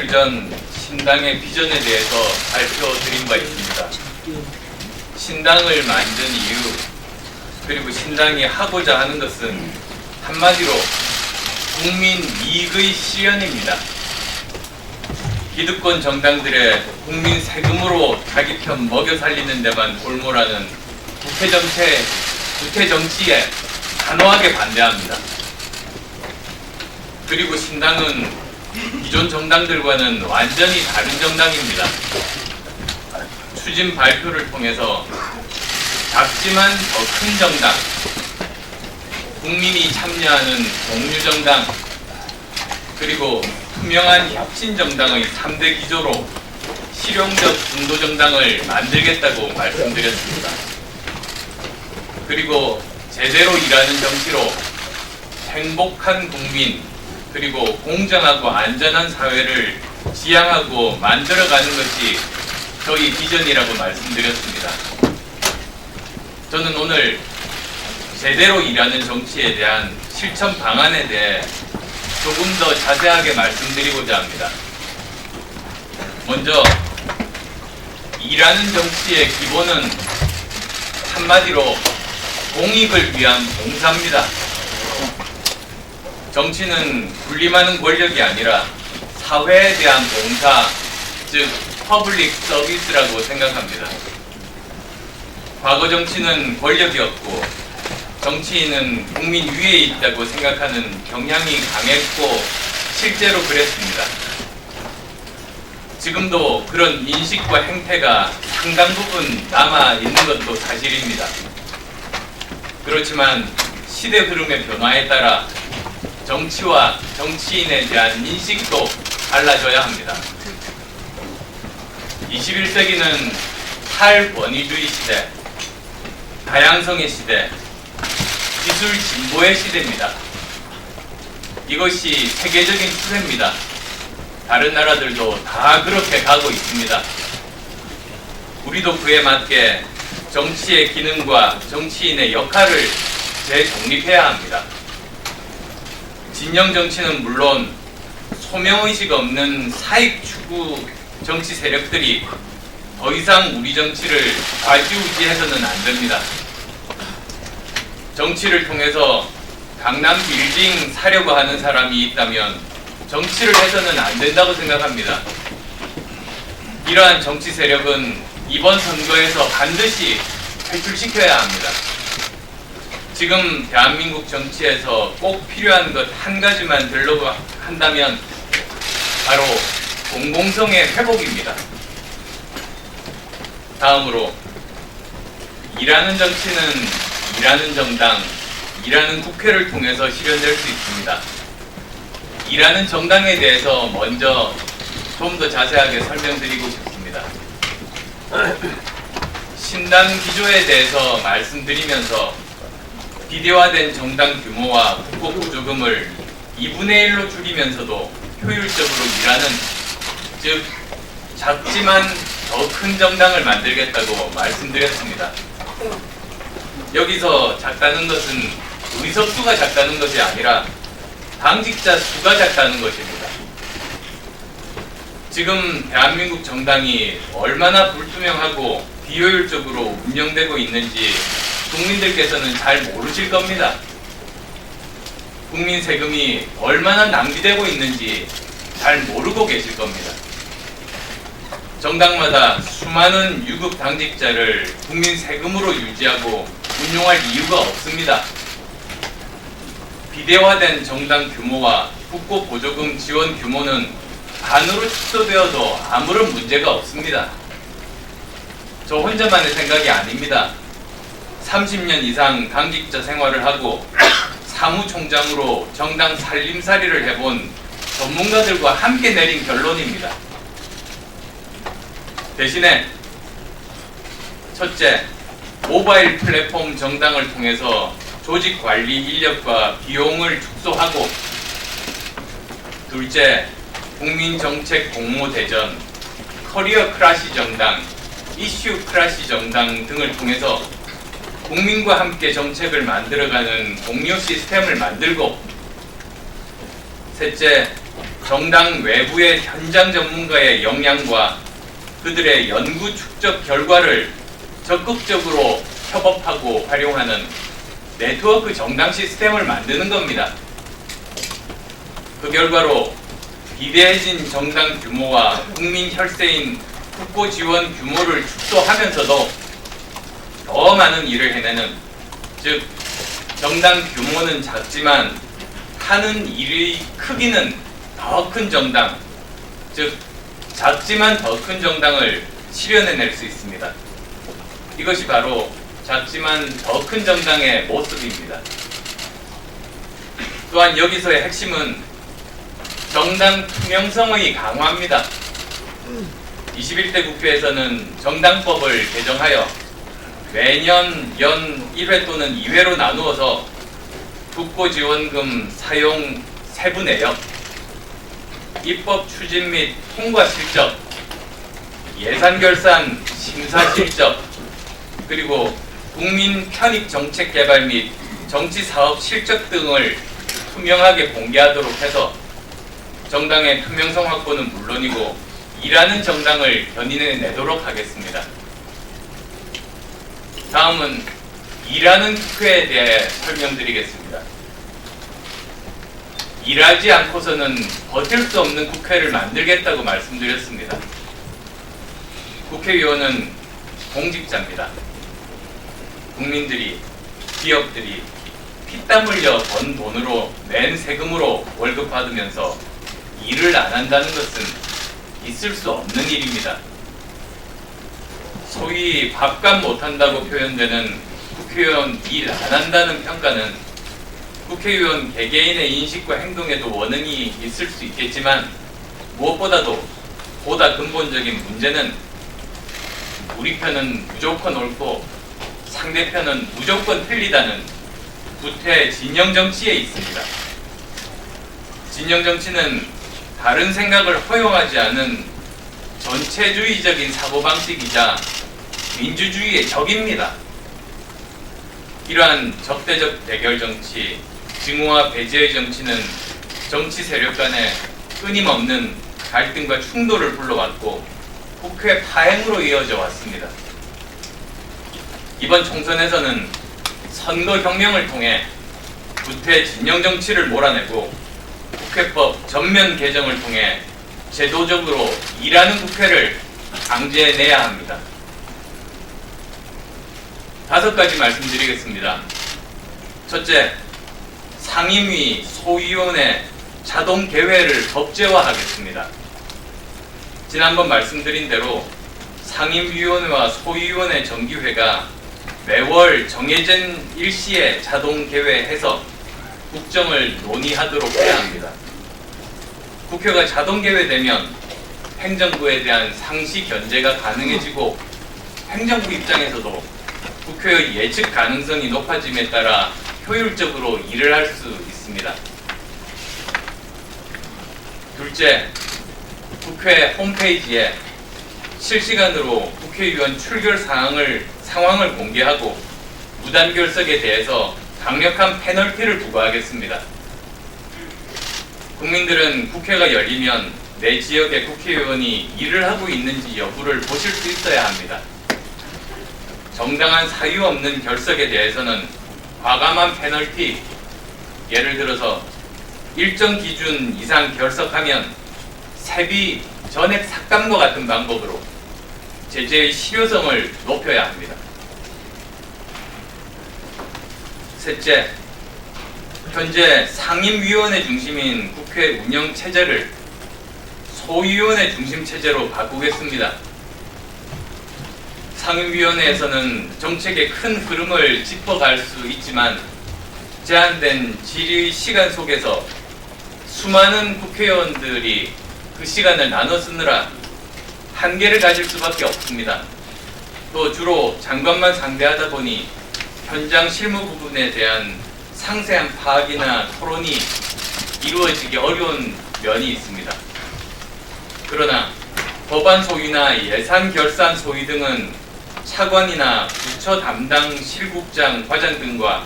이틀 전 신당의 비전에 대해서 발표드린 바 있습니다. 신당을 만든 이유, 그리고 신당이 하고자 하는 것은 한마디로 국민 이익의 실현입니다. 기득권 정당들의 국민 세금으로 자기 편 먹여 살리는 데만 골몰하는 부패 정치에 단호하게 반대합니다. 그리고 신당은 기존 정당들과는 완전히 다른 정당입니다. 추진 발표를 통해서 작지만 더 큰 정당, 국민이 참여하는 공유정당, 그리고 투명한 혁신정당의 3대 기조로 실용적 중도정당을 만들겠다고 말씀드렸습니다. 그리고 제대로 일하는 정치로 행복한 국민, 그리고 공정하고 안전한 사회를 지향하고 만들어가는 것이 저희 비전이라고 말씀드렸습니다. 저는 오늘 제대로 일하는 정치에 대한 실천 방안에 대해 조금 더 자세하게 말씀드리고자 합니다. 먼저 일하는 정치의 기본은 한마디로 공익을 위한 봉사입니다. 정치는 군림하는 권력이 아니라 사회에 대한 봉사, 즉 퍼블릭 서비스라고 생각합니다. 과거 정치는 권력이었고 정치인은 국민 위에 있다고 생각하는 경향이 강했고 실제로 그랬습니다. 지금도 그런 인식과 행태가 상당 부분 남아 있는 것도 사실입니다. 그렇지만 시대 흐름의 변화에 따라 정치와 정치인에 대한 인식도 달라져야 합니다. 21세기는 탈권위주의 시대, 다양성의 시대, 기술 진보의 시대입니다. 이것이 세계적인 추세입니다. 다른 나라들도 다 그렇게 가고 있습니다. 우리도 그에 맞게 정치의 기능과 정치인의 역할을 재정립해야 합니다. 진영 정치는 물론 소명의식 없는 사익 추구 정치 세력들이 더 이상 우리 정치를 좌지우지해서는 안 됩니다. 정치를 통해서 강남 빌딩 사려고 하는 사람이 있다면 정치를 해서는 안 된다고 생각합니다. 이러한 정치 세력은 이번 선거에서 반드시 퇴출시켜야 합니다. 지금 대한민국 정치에서 꼭 필요한 것 한 가지만 들려고 한다면 바로 공공성의 회복입니다. 다음으로 일하는 정치는 일하는 정당, 일하는 국회를 통해서 실현될 수 있습니다. 일하는 정당에 대해서 먼저 좀 더 자세하게 설명드리고 싶습니다. 신당 기조에 대해서 말씀드리면서 비대화된 정당 규모와 국고 보조금을 2분의 1로 줄이면서도 효율적으로 일하는, 즉 작지만 더 큰 정당을 만들겠다고 말씀드렸습니다. 여기서 작다는 것은 의석수가 작다는 것이 아니라 당직자 수가 작다는 것입니다. 지금 대한민국 정당이 얼마나 불투명하고 비효율적으로 운영되고 있는지 국민들께서는 잘 모르실 겁니다. 국민 세금이 얼마나 낭비되고 있는지 잘 모르고 계실 겁니다. 정당마다 수많은 유급 당직자를 국민 세금으로 유지하고 운용할 이유가 없습니다. 비대화된 정당 규모와 국고 보조금 지원 규모는 반으로 축소되어도 아무런 문제가 없습니다. 저 혼자만의 생각이 아닙니다. 30년 이상 당직자 생활을 하고 사무총장으로 정당 살림살이를 해본 전문가들과 함께 내린 결론입니다. 대신에 첫째, 모바일 플랫폼 정당을 통해서 조직 관리 인력과 비용을 축소하고, 둘째, 국민정책 공모대전, 커리어 크라시 정당, 이슈 크라시 정당 등을 통해서 국민과 함께 정책을 만들어가는 공유 시스템을 만들고, 셋째, 정당 외부의 현장 전문가의 역량과 그들의 연구 축적 결과를 적극적으로 협업하고 활용하는 네트워크 정당 시스템을 만드는 겁니다. 그 결과로 비대해진 정당 규모와 국민 혈세인 국고 지원 규모를 축소하면서도 더 많은 일을 해내는, 즉 정당 규모는 작지만 하는 일의 크기는 더 큰 정당, 즉 작지만 더 큰 정당을 실현해낼 수 있습니다. 이것이 바로 작지만 더 큰 정당의 모습입니다. 또한 여기서의 핵심은 정당 투명성의 강화입니다. 21대 국회에서는 정당법을 개정하여 매년 연 1회 또는 2회로 나누어서 국고지원금 사용 세부 내역, 입법 추진 및 통과 실적, 예산 결산 심사 실적, 그리고 국민 편익 정책 개발 및 정치 사업 실적 등을 투명하게 공개하도록 해서 정당의 투명성 확보는 물론이고 일하는 정당을 견인해내도록 하겠습니다. 다음은 일하는 국회에 대해 설명드리겠습니다. 일하지 않고서는 버틸 수 없는 국회를 만들겠다고 말씀드렸습니다. 국회의원은 공직자입니다. 국민들이, 기업들이 피땀 흘려 번 돈으로 낸 세금으로 월급 받으면서 일을 안 한다는 것은 있을 수 없는 일입니다. 소위 밥값 못한다고 표현되는 국회의원 일 안 한다는 평가는 국회의원 개개인의 인식과 행동에도 원인이 있을 수 있겠지만 무엇보다도 보다 근본적인 문제는 우리 편은 무조건 옳고 상대편은 무조건 틀리다는 구태 진영 정치에 있습니다. 진영 정치는 다른 생각을 허용하지 않은 전체주의적인 사고방식이자 민주주의의 적입니다. 이러한 적대적 대결 정치, 증오와 배제의 정치는 정치 세력 간의 끊임없는 갈등과 충돌을 불러왔고 국회 파행으로 이어져 왔습니다. 이번 총선에서는 선거혁명을 통해 구태 진영 정치를 몰아내고 국회법 전면 개정을 통해 제도적으로 일하는 국회를 강제해내야 합니다. 5가지 말씀드리겠습니다. 첫째, 상임위, 소위원회 자동 개회를 법제화하겠습니다. 지난번 말씀드린 대로 상임위원회와 소위원회 정기회가 매월 정해진 일시에 자동 개회해서 국정을 논의하도록 해야 합니다. 국회가 자동 개회되면 행정부에 대한 상시 견제가 가능해지고 행정부 입장에서도 국회의 예측 가능성이 높아짐에 따라 효율적으로 일을 할 수 있습니다. 둘째, 국회 홈페이지에 실시간으로 국회의원 출결 상황을 공개하고 무단결석에 대해서 강력한 페널티를 부과하겠습니다. 국민들은 국회가 열리면 내 지역의 국회의원이 일을 하고 있는지 여부를 보실 수 있어야 합니다. 정당한 사유 없는 결석에 대해서는 과감한 페널티, 예를 들어서 일정 기준 이상 결석하면 세비 전액 삭감과 같은 방법으로 제재의 실효성을 높여야 합니다. 셋째, 현재 상임위원회 중심인 국회 운영 체제를 소위원회 중심 체제로 바꾸겠습니다. 상임위원회에서는 정책의 큰 흐름을 짚어갈 수 있지만 제한된 질의 시간 속에서 수많은 국회의원들이 그 시간을 나눠 쓰느라 한계를 가질 수밖에 없습니다. 또 주로 장관만 상대하다 보니 현장 실무 부분에 대한 상세한 파악이나 토론이 이루어지기 어려운 면이 있습니다. 그러나 법안 소위나 예산 결산 소위 등은 차관이나 부처 담당 실국장, 과장 등과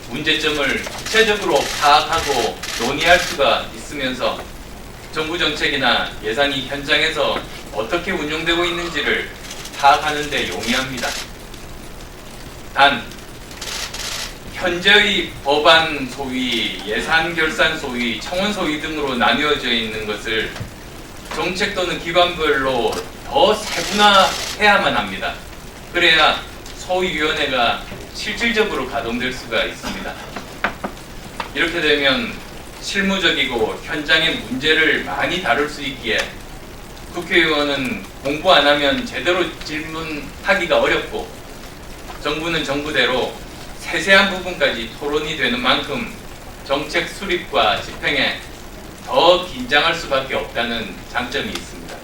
문제점을 구체적으로 파악하고 논의할 수가 있으면서 정부 정책이나 예산이 현장에서 어떻게 운용되고 있는지를 파악하는 데 용이합니다. 단, 현재의 법안 소위, 예산 결산 소위, 청원 소위 등으로 나뉘어져 있는 것을 정책 또는 기관별로 더 세분화해야만 합니다. 그래야 소위위원회가 실질적으로 가동될 수가 있습니다. 이렇게 되면 실무적이고 현장의 문제를 많이 다룰 수 있기에 국회의원은 공부 안 하면 제대로 질문하기가 어렵고 정부는 정부대로 세세한 부분까지 토론이 되는 만큼 정책 수립과 집행에 더 긴장할 수밖에 없다는 장점이 있습니다.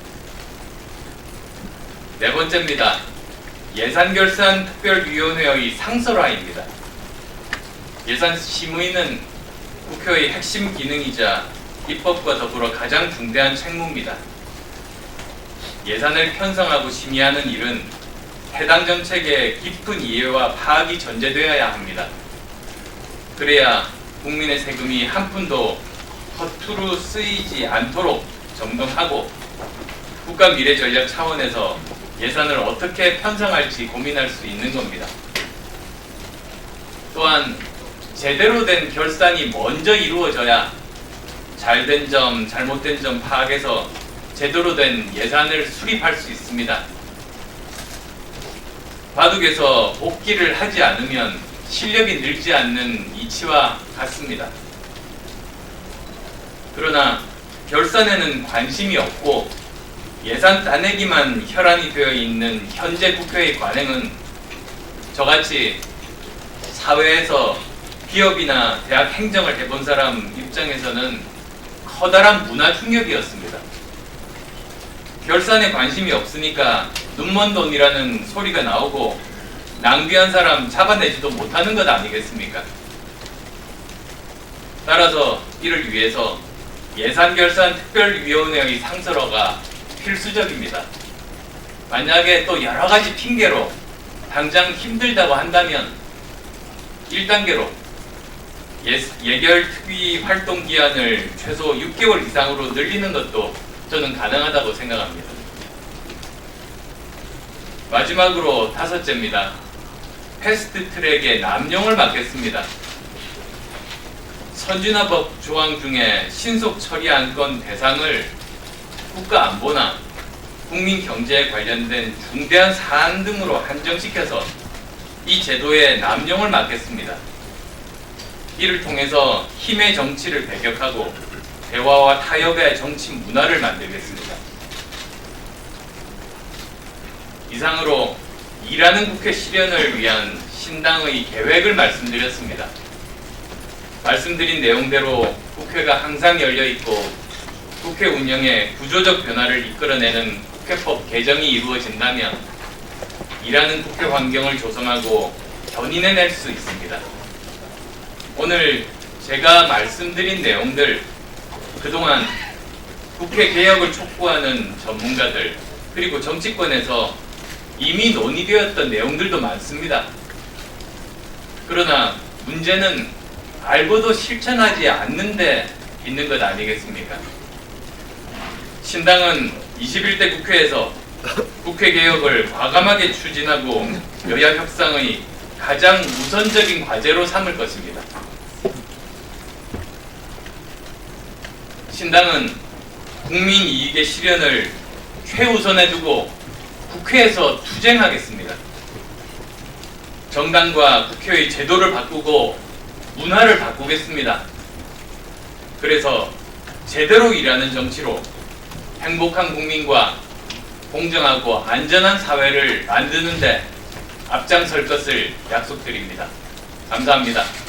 네 번째입니다. 예산결산특별위원회의 상설화입니다. 예산심의는 국회의 핵심 기능이자 입법과 더불어 가장 중대한 책무입니다. 예산을 편성하고 심의하는 일은 해당 정책의 깊은 이해와 파악이 전제되어야 합니다. 그래야 국민의 세금이 한 푼도 허투루 쓰이지 않도록 점검하고 국가 미래 전략 차원에서 예산을 어떻게 편성할지 고민할 수 있는 겁니다. 또한 제대로 된 결산이 먼저 이루어져야 잘된 점, 잘못된 점 파악해서 제대로 된 예산을 수립할 수 있습니다. 바둑에서 복기를 하지 않으면 실력이 늘지 않는 이치와 같습니다. 그러나 결산에는 관심이 없고 예산 따내기만 혈안이 되어 있는 현재 국회의 관행은 저같이 사회에서 기업이나 대학 행정을 해본 사람 입장에서는 커다란 문화 충격이었습니다. 결산에 관심이 없으니까 눈먼 돈이라는 소리가 나오고 낭비한 사람 잡아내지도 못하는 것 아니겠습니까? 따라서 이를 위해서 예산결산특별위원회의 상설화가 필수적입니다. 만약에 또 여러 가지 핑계로 당장 힘들다고 한다면 1단계로 예결특위 활동 기한을 최소 6개월 이상으로 늘리는 것도 저는 가능하다고 생각합니다. 마지막으로 5째입니다. 패스트트랙에 남용을 막겠습니다. 선진화법 조항 중에 신속 처리 안건 대상을 국가안보나 국민 경제에 관련된 중대한 사안 등으로 한정시켜서 이 제도의 남용을 막겠습니다. 이를 통해서 힘의 정치를 배격하고 대화와 타협의 정치 문화를 만들겠습니다. 이상으로 일하는 국회 실현을 위한 신당의 계획을 말씀드렸습니다. 말씀드린 내용대로 국회가 항상 열려있고 국회 운영에 구조적 변화를 이끌어내는 국회법 개정이 이루어진다면 일하는 국회 환경을 조성하고 견인해낼 수 있습니다. 오늘 제가 말씀드린 내용들, 그동안 국회 개혁을 촉구하는 전문가들 그리고 정치권에서 이미 논의되었던 내용들도 많습니다. 그러나 문제는 알고도 실천하지 않는 데 있는 것 아니겠습니까? 신당은 21대 국회에서 국회 개혁을 과감하게 추진하고 여야 협상의 가장 우선적인 과제로 삼을 것입니다. 신당은 국민 이익의 실현을 최우선에 두고 국회에서 투쟁하겠습니다. 정당과 국회의 제도를 바꾸고 문화를 바꾸겠습니다. 그래서 제대로 일하는 정치로 행복한 국민과 공정하고 안전한 사회를 만드는 데 앞장설 것을 약속드립니다. 감사합니다.